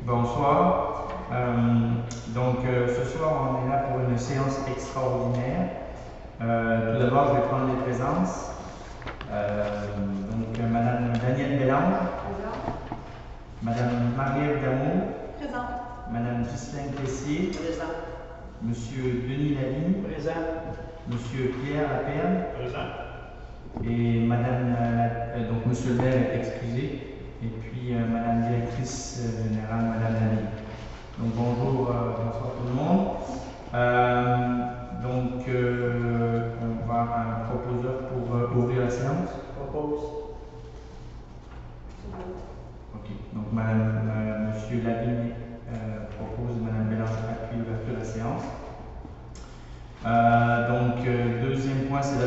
Bonsoir. Ce soir, on est là pour une séance extraordinaire. Tout d'abord, je vais prendre les présences. Madame Danielle Bélange. Présente. Madame Marie-Ève Damour. Présente. Madame Ghislaine Tessier. Présente. Monsieur Denis Lavigne. Présent. Monsieur Pierre Laperle. Présent. Et Madame, Monsieur le maire est excusé. Et puis Madame directrice générale, Madame Lavigne. Donc bonjour, bonsoir tout le monde. On va avoir un proposeur pour ouvrir la séance. Propose. Ok. Donc Monsieur Lavigne propose, Madame Bélange appuie l'ouverture de la séance. Deuxième point, c'est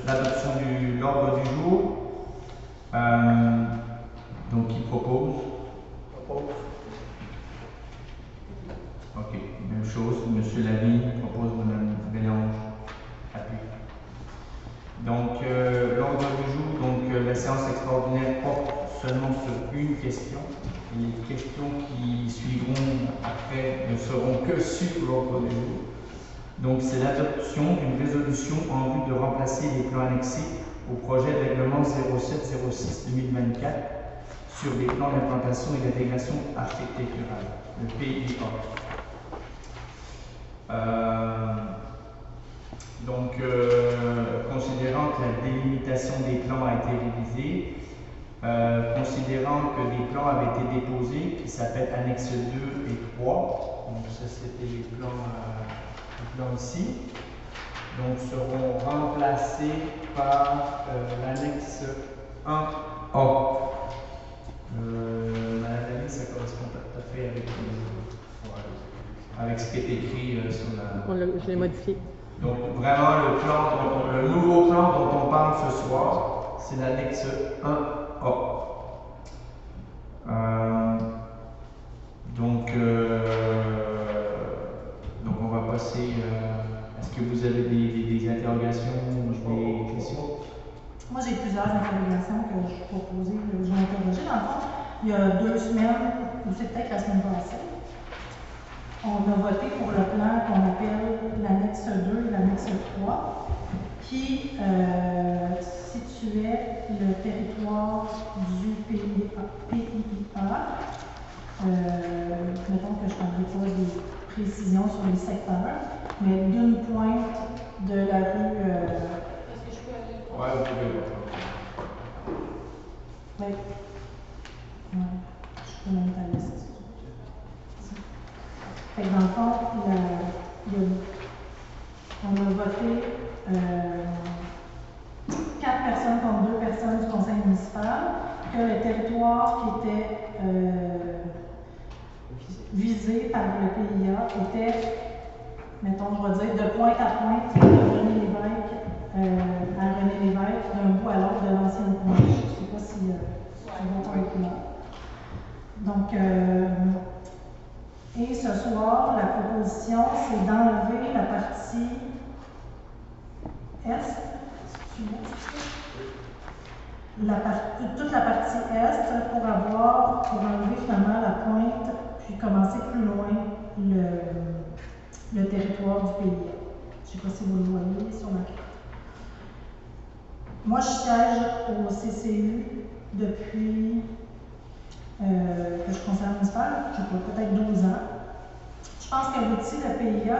l'adoption de l'ordre du jour. Qui propose? Propose. Ok, même chose. Monsieur Lavigne propose, Madame Bélange appuie. L'ordre du jour, la séance extraordinaire porte seulement sur une question. Et les questions qui suivront après ne seront que sur l'ordre du jour. Donc, c'est l'adoption d'une résolution en vue de remplacer les plans annexés au projet de règlement 0706-2024 sur les plans d'implantation et d'intégration architecturale, le PIA. Considérant que la délimitation des plans a été révisée, considérant que des plans avaient été déposés qui s'appellent annexe 2 et 3, donc ça c'était les plans ici, donc seront remplacés par l'annexe 1A. Madame Lavigne, ça correspond tout à fait avec ce qui est écrit sur la... Je l'ai modifié. Donc vraiment le nouveau plan dont on parle ce soir, c'est l'annexe 1A. On va passer. Est-ce que vous avez des interrogations ou des questions? Moi, j'ai plusieurs interrogations que je proposais, que je vais interroger. Dans le fond, il y a 2 semaines, ou c'est peut-être la semaine passée, on a voté pour le plan qu'on appelle l'annexe 2 et l'annexe 3, qui situait le territoire du PIA. Mettons que je ne prendrai pas des précisions sur les secteurs, mais d'une pointe de la rue. Est-ce que je peux aller voir? Ouais, vous pouvez voir. Oui. Ouais. Je peux même t'aller ça. Fait que dans le fond, on a voté 4 personnes contre 2 personnes du conseil municipal, que le territoire qui était visé par le PIA était, mettons, je vais dire, de pointe à pointe de René Lévesque à René Lévesque, d'un bout à l'autre de l'ancienne pointe. Je ne sais pas si tu vois avec moi. Donc, et ce soir, la proposition, c'est d'enlever la partie est, toute la partie est pour enlever finalement la pointe, puis commencer plus loin le territoire du pays. Je ne sais pas si vous le voyez sur la carte. Moi, je siège au CCU depuis que je suis conseillère municipale, je sais pas, peut-être 12 ans. Je pense que l'outil de PIA,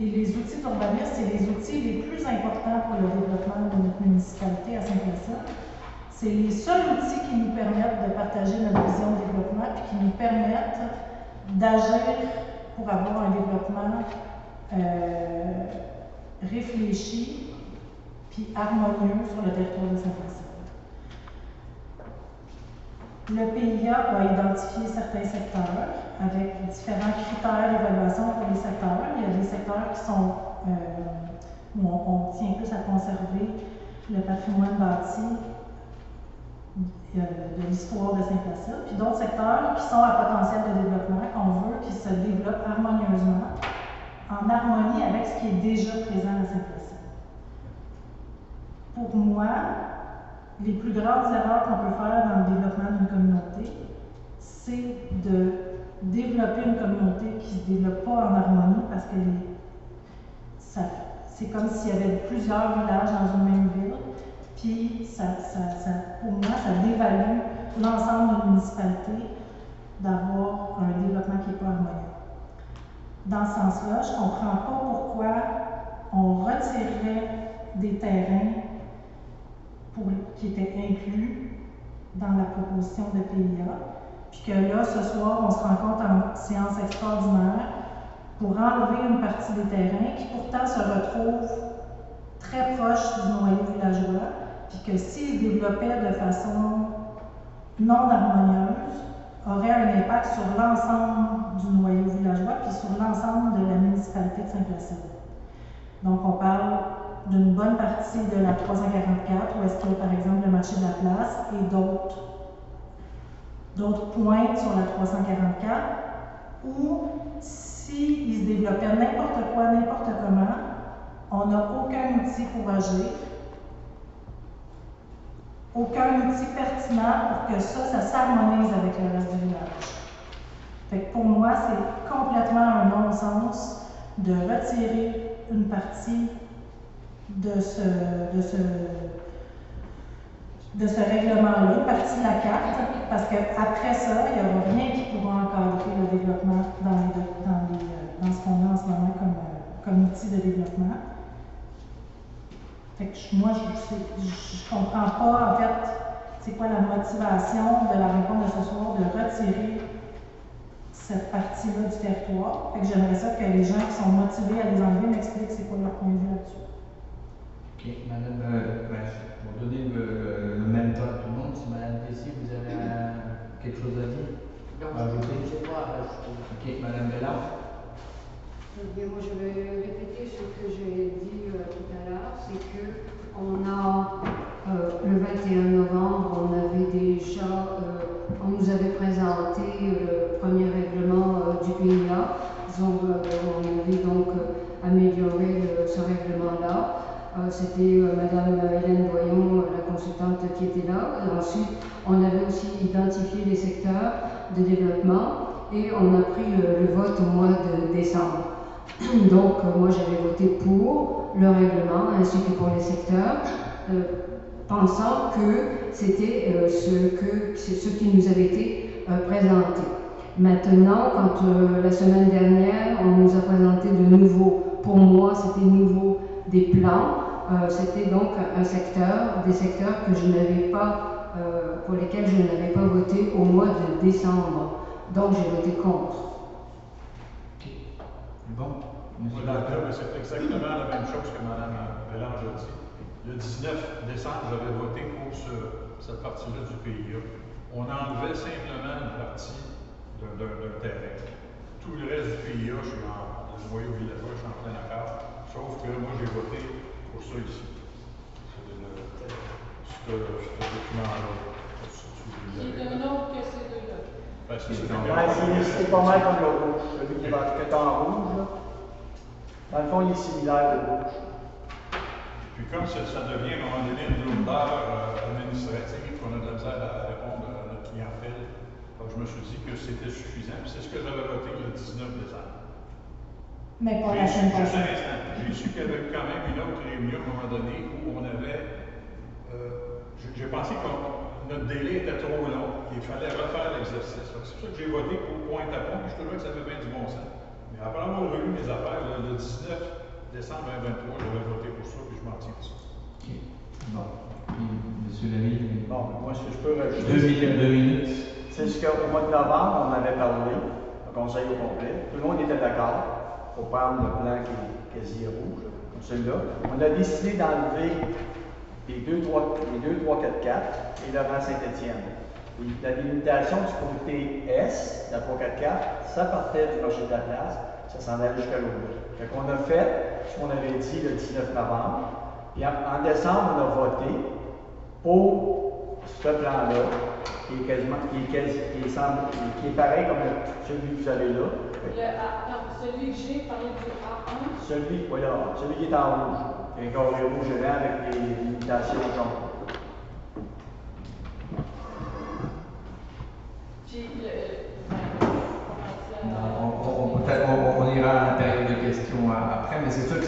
et les outils d'urbanisme, c'est les outils les plus importants pour le développement de notre municipalité à Saint-Placide. C'est les seuls outils qui nous permettent de partager notre vision de développement et qui nous permettent d'agir pour avoir un développement réfléchi puis harmonieux sur le territoire de Saint-Placide. Le PIA a identifié certains secteurs avec différents critères d'évaluation pour les secteurs. Il y a des secteurs qui sont où on tient plus à conserver le patrimoine bâti de l'histoire de Saint-Placide, puis d'autres secteurs qui sont à potentiel de développement, qu'on veut qu'ils se développent harmonieusement, en harmonie avec ce qui est déjà présent à Saint-Placide. Pour moi, les plus grandes erreurs qu'on peut faire dans le développement d'une communauté, c'est de développer une communauté qui ne se développe pas en harmonie parce que c'est comme s'il y avait plusieurs villages dans une même ville. Puis, pour moi, ça dévalue l'ensemble d'une municipalité d'avoir un développement qui n'est pas harmonieux. Dans ce sens-là, je ne comprends pas pourquoi on retirerait des terrains qui étaient inclus dans la proposition de PIA, puis que là, ce soir, on se rencontre en séance extraordinaire pour enlever une partie des terrains qui pourtant se retrouvent très proches du noyau villageois, puis que s'ils se développaient de façon non harmonieuse, aurait un impact sur l'ensemble du noyau villageois puis sur l'ensemble de la municipalité de Saint-Placide. Donc, on parle d'une bonne partie de la 344, où est-ce qu'il y a par exemple le marché de la place et d'autres points sur la 344, où s'ils se développaient n'importe quoi, n'importe comment, on n'a aucun outil pour agir, aucun outil pertinent pour que ça s'harmonise avec le reste du village. Fait que pour moi, c'est complètement un non-sens de retirer une partie de ce règlement-là, une partie de la carte, parce qu'après ça, il n'y aura rien qui pourra encadrer le développement dans ce qu'on a en ce moment comme outil de développement. Fait que moi, je comprends pas, en fait, c'est quoi la motivation de la réponse de ce soir de retirer cette partie-là du territoire. Fait que j'aimerais ça que les gens qui sont motivés à les enlever m'expliquent c'est quoi leur point de vue là-dessus. Ok, Madame, pour donner le même temps à tout le monde, si Madame Tessier, vous avez quelque chose à dire? Non, ajouter? je sais pas rajouter. Ok, Madame Bellard? Bien, moi, je vais répéter ce que j'ai dit tout à l'heure, c'est que on a le 21 novembre, on avait déjà, on nous avait présenté le premier règlement du PIA. On avait donc amélioré ce règlement-là. C'était Madame Hélène Boyon, la consultante, qui était là. Et ensuite, on avait aussi identifié les secteurs de développement et on a pris le vote au mois de décembre. Donc, moi, j'avais voté pour le règlement ainsi que pour les secteurs, pensant que c'était ce qui nous avait été présenté. Maintenant, quand la semaine dernière, on nous a présenté de nouveau, pour moi, c'était nouveau des plans, c'était donc des secteurs que je n'avais pas, pour lesquels je n'avais pas voté au mois de décembre. Donc, j'ai voté contre. Bon. C'est exactement la même chose que Mme Bélange a dit. Le 19 décembre, j'avais voté pour cette partie-là du PIA. On enlevait simplement une partie d'un terrain. Tout le reste du PIA, je suis le noyau villageois, je suis en plein accord. Sauf que moi, j'ai voté pour ça ici. Ce document-là. C'est un autre que ces deux-là. C'est pas mal comme le rouge, celui qui est en rouge. Là. Dans le fond, il est similaire au rouge. Puis comme ça devient à un moment donné une lourdeur administrative, qu'on a de la misère à répondre à notre clientèle, donc je me suis dit que c'était suffisant. Puis c'est ce que j'avais voté le 19 décembre. Mais pas la semaine Juste un passée. instant. J'ai su qu'il y avait quand même une autre réunion à un moment donné où on avait. J'ai pensé que notre délai était trop long. Il fallait refaire l'exercice. C'est pour ça que j'ai voté pour point à point, puis je trouvais que ça avait bien du bon sens. Mais après avoir relu mes affaires, le 19 décembre 2023, j'avais voté pour ça, puis je m'en tiens à ça. Ok. Bon. Monsieur Laville. Bon, moi, ce que je peux rajouter. 2 minutes. C'est jusqu'au mois de novembre, on avait parlé, le conseil au complet. Tout le monde était d'accord pour prendre le plan qui est quasi rouge, comme celui-là. On a décidé d'enlever les 2, 3, 4 et le rang Saint-Étienne. La délimitation du côté S, la 344, ça partait du marché de la place, ça s'en allait jusqu'à l'autre. Fait qu'on a fait ce qu'on avait dit le 19 novembre, et en décembre, on a voté pour ce plan-là, qui est pareil comme celui que vous avez là. Celui que j'ai parlé du A1. Celui qui est en rouge. Il y a un carré rouge là avec les limitations jaunes. Puis,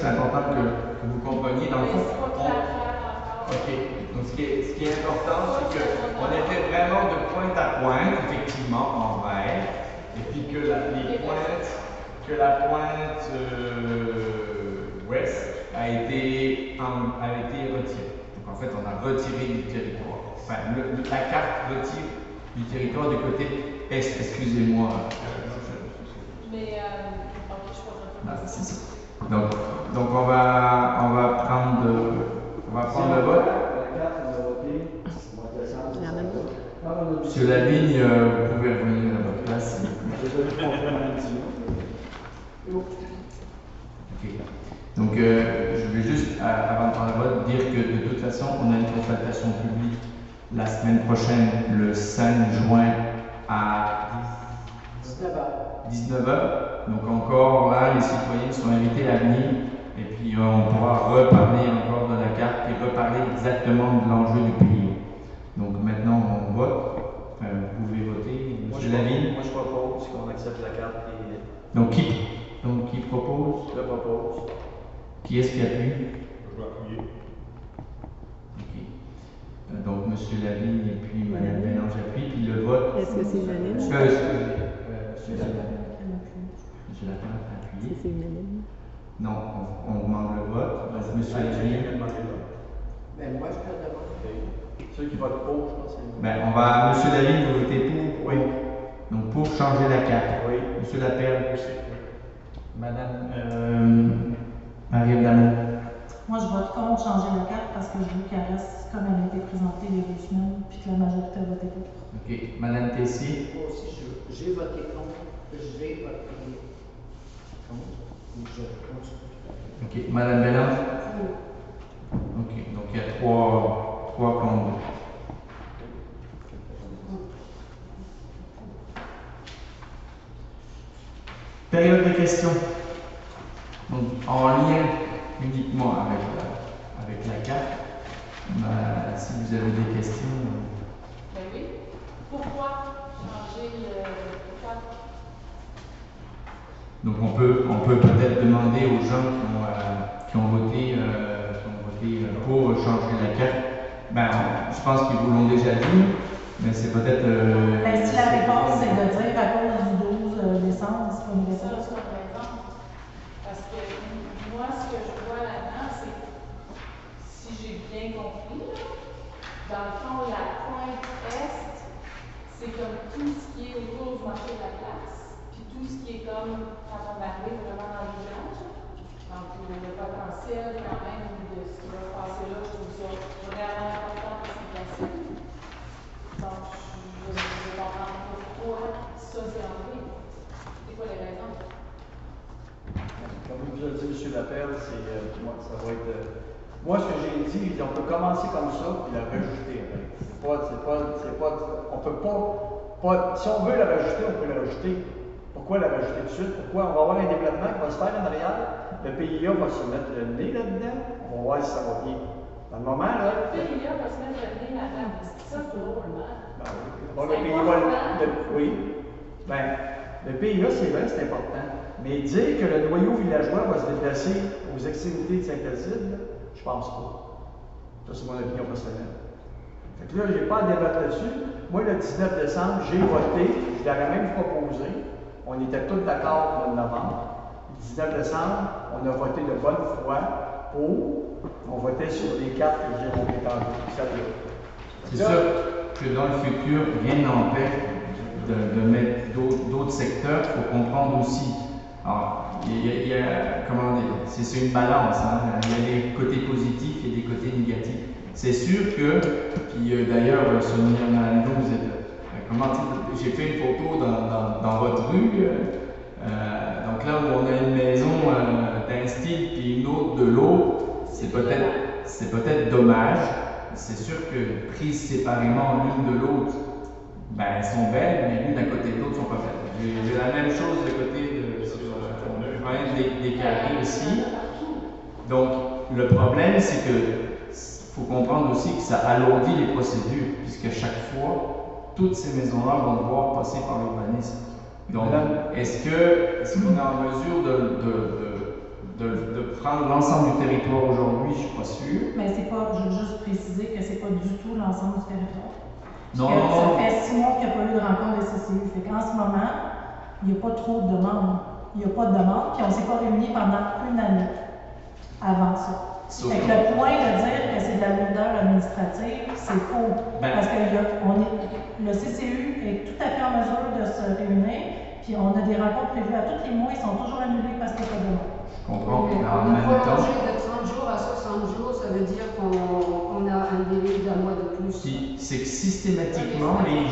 c'est important que vous compreniez. Dans le fond, OK. Donc, ce qui est important, c'est qu'on était vraiment de pointe à pointe, effectivement, en vert, et puis que la pointe ouest a été retirée. Donc, en fait, on a retiré du territoire. Enfin, la carte retire du territoire du côté est. Excusez-moi. Mais, ok, je comprends. C'est ça. Donc on va prendre le vote. Monsieur Lavigne, vous pouvez revenir à votre place. Ok. Donc je vais juste, avant de prendre le vote, dire que de toute façon, on a une consultation publique la semaine prochaine, le 5 juin, à 19h. Donc encore là, les citoyens sont invités à venir et puis on pourra reparler encore de la carte et reparler exactement de l'enjeu du pays. Donc maintenant, on vote. Vous pouvez voter. Monsieur Lavigne. Moi, je propose qu'on accepte la carte. Donc qui propose? Je propose. Qui est-ce qui appuie? Je vais appuyer. Ok. Donc Monsieur Lavigne et puis Madame Bélange appuient. Puis le vote. Est-ce que c'est unanime? Monsieur Lapin. Monsieur Lapin a appuyé. C'est unanime. Non, on demande le vote. Monsieur Lavigne. Ben, moi, je perds d'abord. Ceux qui votent pour, je pense que c'est. Monsieur Lavigne, vous votez pour? Oui. Donc pour changer la carte. Oui. Monsieur Lapierre aussi. Madame Marie-Ève Damour. Moi, je vote contre changer la carte parce que je veux qu'elle reste comme elle a été présentée il y a 2 semaines, puis que la majorité a voté pour. OK. Madame Tessier. Moi aussi, j'ai voté contre. Je vais voter contre. Ou je contre. OK. Madame Bélange. OK. Donc il y a 3 contre. Période de questions. Donc, en lien uniquement avec la carte, si vous avez des questions. Ben oui. Pourquoi changer pourquoi? Donc, on peut peut-être demander aux gens qui ont voté pour changer la carte. Je pense qu'ils vous l'ont déjà dit, mais c'est peut-être. Si la réponse c'est de dire à cause du 12 décembre, c'est pas une Ça, réponse. c'est une raison. Parce que moi, ce que je vois là-dedans, c'est, si j'ai bien compris, là, dans le fond, la pointe est, c'est comme tout ce qui est autour du marché de la place, puis tout ce qui est comme quand on arrive vraiment dans le village. Donc, le potentiel quand même de ce qui va se passer là, je trouve ça vraiment important pour ces places. Donc, je vais comprendre pourquoi ça s'est enlevé. C'est quoi les raisons? Comme vous a dit M. Lapierre, ça va être. Moi, ce que j'ai dit, on peut commencer comme ça et la rajouter. On peut pas. Si on veut la rajouter, on peut la rajouter. Pourquoi la rajouter tout de suite? Pourquoi? On va avoir un développement qui va se faire en arrière. Le PIA va se mettre le nez là-dedans. On va voir si ça va bien. Dans le moment, là. Le PIA va se mettre le nez là-dedans. Ça, c'est drôle, hein? Bon, le PIA va. Oui. Le PIA, c'est vrai, c'est important. Mais dire que le noyau villageois va se déplacer aux extrémités de Saint-Placide, je pense pas. Ça, c'est mon opinion personnelle. Fait que là, je n'ai pas à débattre là-dessus. Moi, le 19 décembre, j'ai voté, je l'aurais même proposé. On était tous d'accord au mois de novembre. Le 19 décembre, on a voté de bonne foi pour. On votait sur les cartes que j'ai entendues. C'est sûr que dans le futur, rien n'empêche de mettre d'autres secteurs. Il faut comprendre aussi. Alors, il y a comment dire, c'est une balance. Hein? Il y a des côtés positifs et des côtés négatifs. C'est sûr que, puis d'ailleurs, Sonia Malando, vous êtes, comment dire, j'ai fait une photo dans votre rue. Donc là où on a une maison d'un style puis une autre de l'autre, c'est peut-être dommage. C'est sûr que prises séparément l'une de l'autre, elles sont belles, mais l'une à côté de l'autre sont pas belles. J'ai la même chose de côté des carrés aussi. Donc le problème, c'est que faut comprendre aussi que ça alourdit les procédures, puisque chaque fois, toutes ces maisons-là vont devoir passer par l'urbanisme. Donc, est-ce qu'on est en mesure de prendre l'ensemble du territoire aujourd'hui, je suis pas sûr. Mais c'est pas, je veux juste préciser que c'est pas du tout l'ensemble du territoire. Non, Parce que non, ça non. fait 6 mois qu'il n'y a pas eu de rencontre de CCU. Fait qu'en ce moment, il n'y a pas trop de demandes. Il n'y a pas de demandes, puis on ne s'est pas réunis pendant une année avant ça. Sauf Fait que le point de dire que c'est de la lourdeur administrative, c'est faux. Ben- Parce que le CCU est tout à fait en mesure de se réunir, puis on a des rencontres prévues à tous les mois, ils sont toujours annulés parce qu'il n'y a pas de demande. Je comprends, mais en On a même temps, prolongé de 30 jours à 60 jours, ça veut dire qu'on a un délai d'un mois de plus. c'est que systématiquement les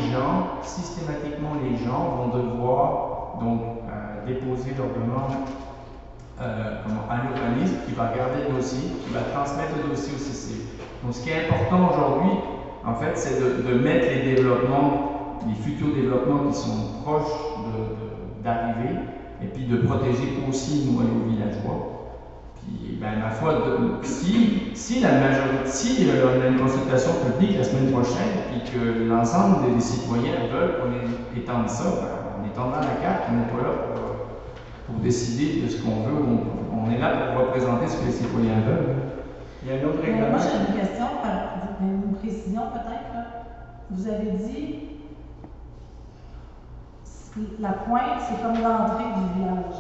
gens vont devoir donc déposer leur demande à l'urbanisme qui va regarder le dossier, qui va transmettre le dossier au CCU. Donc ce qui est important aujourd'hui, en fait, c'est de mettre les développements, les futurs développements qui sont proches d'arriver, et puis de protéger aussi nos noyaux villageois. Puis, ben, ma foi, si la majorité, si on a une consultation publique la semaine prochaine, puis que l'ensemble des citoyens veulent qu'on étende ça, ben, on étendra la carte, on n'est pas là pour décider de ce qu'on veut, on est là pour représenter ce que les citoyens veulent. Il y a un autre Mais règlement. moi, j'ai une question, une précision peut-être. Là. Vous avez dit la pointe, c'est comme l'entrée du village.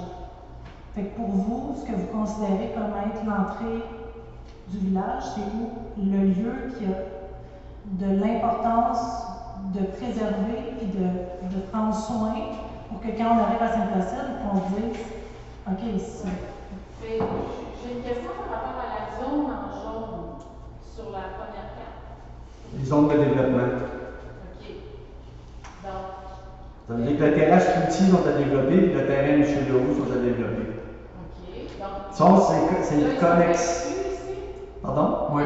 Fait que pour vous, ce que vous considérez comme être l'entrée du village, c'est où le lieu qui a de l'importance de préserver et de prendre soin pour que quand on arrive à Saint-Placide, on se dise OK, ici. Mais j'ai une question par rapport à la zone en jaune sur la première carte. Les zones de développement. OK. Donc, Ça veut dire que la terrasse Cloutier sont à développer, puis le terrain Michel Leroux sont à développer. OK. Donc, Ça, c'est là, le ils connexe. sont inclus ici? Pardon? Oui,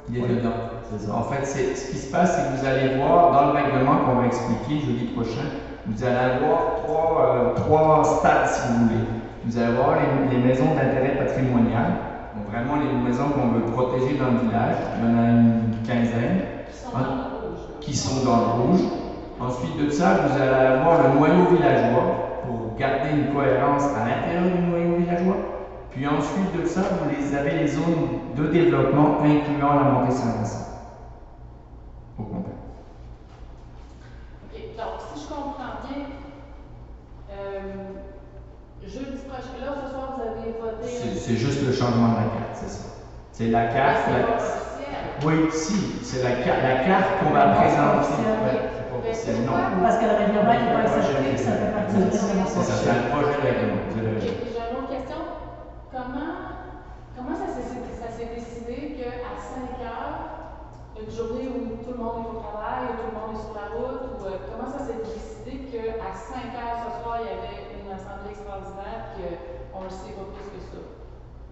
il est Oui. dedans. C'est ça. En fait, ce qui se passe, c'est que vous allez voir dans le règlement qu'on va expliquer jeudi prochain, vous allez avoir trois stades si vous voulez. Vous allez avoir les maisons d'intérêt patrimonial, donc vraiment les maisons qu'on veut protéger dans le village. Il y en a une quinzaine Qui sont dans le rouge. qui sont dans le rouge. Ensuite de ça, vous allez avoir le noyau villageois pour garder une cohérence à l'intérieur du noyau villageois. Puis ensuite de ça, vous avez les zones de développement incluant la montée Saint-Vincent. Au complet. OK. Donc, si je comprends bien, jeudi prochain, là, ce soir, vous avez voté. C'est juste le changement de la carte, c'est ça. C'est la carte. C'est pas officiel. Oui, si, c'est la carte qu'on va présenter. Ouais, c'est pas officiel, non. Parce que le règlement n'est pas accepté, ça fait partie du règlement. C'est ça, c'est un projet de règlement. Vous avez OK. raison. J'ai une autre question. Comment ça s'est décidé qu'à 5 heures, une journée où tout le monde est au travail, où tout le monde est sur la route, ou comment ça s'est décidé qu'à 5 heures ce soir, il y avait une assemblée extraordinaire qu'on ne le sait pas plus que ça?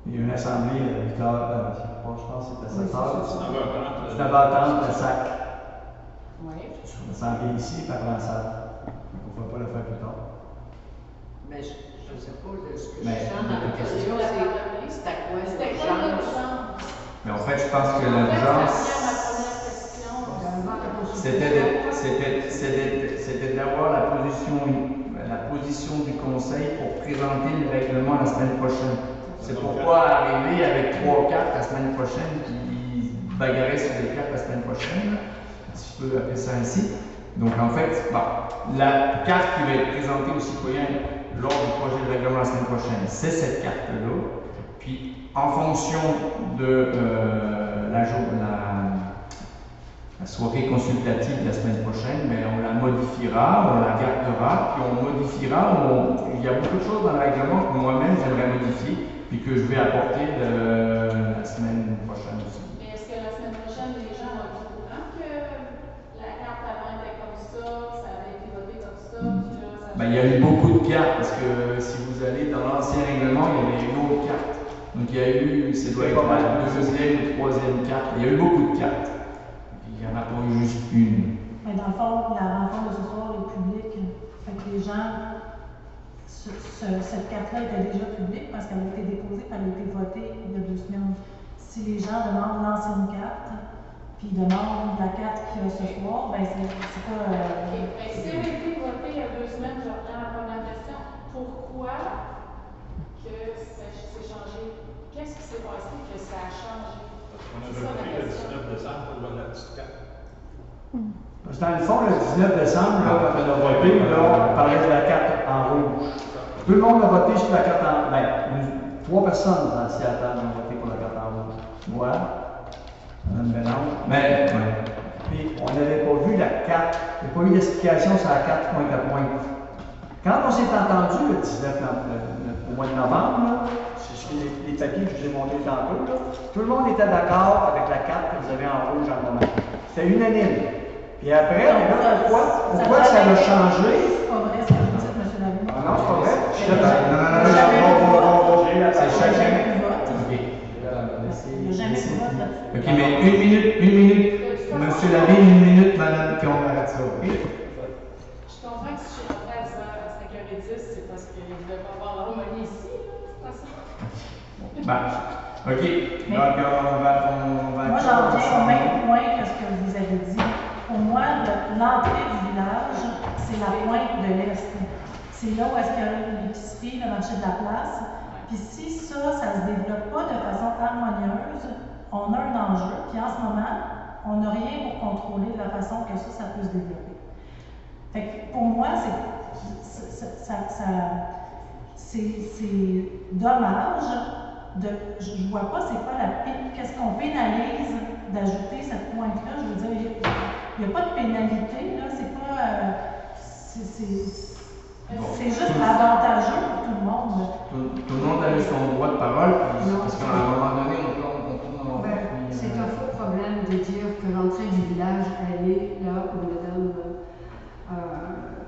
Il y a une assemblée à 8 heures, je pense que c'était 7 heures. 19h30. 19h30 à SAC. Oui. L'assemblée ici, par la salle. Donc, on ne va pas le faire plus tard. Mais je ne sais pas, ce que Mais- je sens dans la question, c'est à quoi C'était quoi l'urgence? l'urgence? Mais en fait, je pense que En fait, l'urgence, ça vient à ma première question. c'était d'avoir la position du conseil pour présenter le règlement la semaine prochaine. C'est pourquoi arriver avec 3 cartes la semaine prochaine, puis bagarrer sur les cartes la semaine prochaine, si je peux appeler ça ainsi. Donc en fait, la carte qui va être présentée aux citoyens lors du projet de règlement la semaine prochaine, c'est cette carte-là. Puis en fonction de la soirée consultative de la semaine prochaine, mais on la modifiera, on la gardera, puis on modifiera. Il y a beaucoup de choses dans le règlement que moi-même j'aimerais modifier, puis que je vais apporter la semaine prochaine aussi. Mais est-ce que la semaine prochaine, les gens vont être au courant que la carte avant était comme ça avait été voté comme ça, puis là, ça Ben, il y a eu beaucoup de cartes, parce que si vous allez dans l'ancien règlement, il y avait une autre carte. Donc il y a eu, ça doit être la deuxième ou troisième carte. Il y a eu beaucoup de cartes. Puis il n'y en a pas eu juste une. Mais dans le fond, la rencontre de ce soir est publique. Fait que les gens, cette carte-là était déjà publique parce qu'elle a été déposée, elle a été votée il y a 2 semaines. Si les gens demandent l'ancienne carte, puis demandent la carte qu'il y a ce soir, ben c'est pas. OK. Mais si elle a été votée il y a 2 semaines, je reprends la première question. Pourquoi que c'est changé qu'est-ce qui s'est passé que ça a changé? On C'est avait ça, voté la le question. 19 décembre pour la petite carte. Parce que dans le fond, le 19 décembre, là, quand on a voté, là, on parlait de la carte en rouge. Tout le monde a voté sur la carte en rouge. Trois personnes dans le Seattle ont voté pour la carte en rouge. Moi, Mme Bélange. Mais, puis on n'avait pas vu la carte, il n'y a pas eu d'explication sur la carte point à point. Quand on s'est entendu le 19 au mois de novembre, là, c'est sur les papiers que je vous ai montrés tantôt, là, tout le monde était d'accord avec la carte que vous avez en rouge en ce moment. C'était unanime. Puis après, on est là, pourquoi ça a changé? C'est pas vrai ce que vous dites, M. Lavigne. Ah non, c'est pas vrai. Je suis Non, c'est chacun. Il n'y a jamais de vote là-dessus. Ok, mais une minute. Monsieur Lavigne, une minute, madame, puis on arrête ça, ok? Je comprends que si je suis rentrée à 5h10, c'est parce qu'il ne devait pas avoir l'harmonie ici, là, de toute façon. Ok, donc on va. Moi, j'en reviens au même point que ce que vous avez dit. Pour moi, l'entrée du village, c'est la pointe de l'Est. C'est là où est-ce que l'épicerie, le marché de la place. Puis si ça ne se développe pas de façon harmonieuse, on a un enjeu. Puis en ce moment, on n'a rien pour contrôler de la façon que ça peut se développer. Fait que pour moi, c'est dommage. Je ne vois pas c'est quoi qu'est-ce qu'on pénalise d'ajouter cette pointe-là. Je veux dire, il n'y a pas de pénalité, là, c'est pas. C'est juste avantageux pour tout le monde. Tout le monde a eu son droit de parole, parce qu'à un moment donné, on tourne en rond. C'est un faux problème de dire que l'entrée du village, elle est là où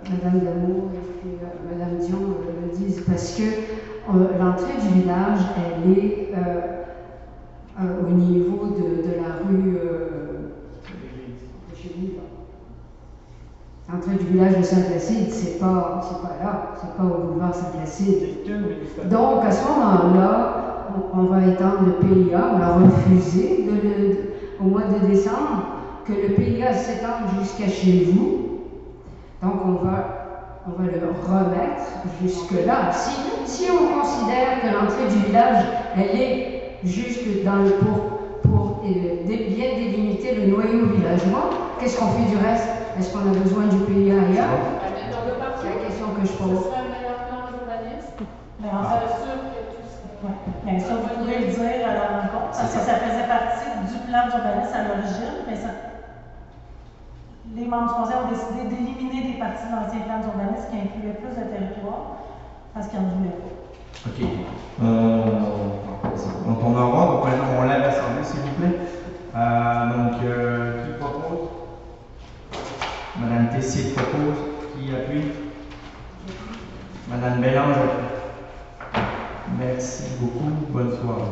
Madame Damour et puis Madame Dion le disent, parce que l'entrée du village, elle est au niveau de la rue de chez nous, là. L'entrée du village de Saint-Placide, c'est pas là, c'est pas au boulevard Saint-Placide. Donc, à ce moment-là, on va étendre le PIA, on l'a refusé au mois de décembre, que le PIA s'étende jusqu'à chez vous. Donc, on va le remettre jusque-là. Si on considère que l'entrée du village, elle est juste pour bien délimiter le noyau villageois, qu'est-ce qu'on fait du reste? Est-ce qu'on a besoin du PIA ailleurs? C'est la question que je pose. Ce serait un meilleur plan urbaniste. Mais en fait, Sûr que tout ça. mais ça, vous pouvez le dire à la rencontre, parce que ça faisait partie du plan d'urbanisme à l'origine, mais les membres du conseil ont décidé d'éliminer des parties de l'ancien plan d'urbanisme qui incluaient plus de territoire, parce qu'ils n'en voulaient pas. Ok. On tourne en rond, donc maintenant on lève l'assemblée, s'il vous plaît. Qui propose? Madame Tessier propose. Qui appuie? Madame Bélange appuie. Merci beaucoup. Bonne soirée.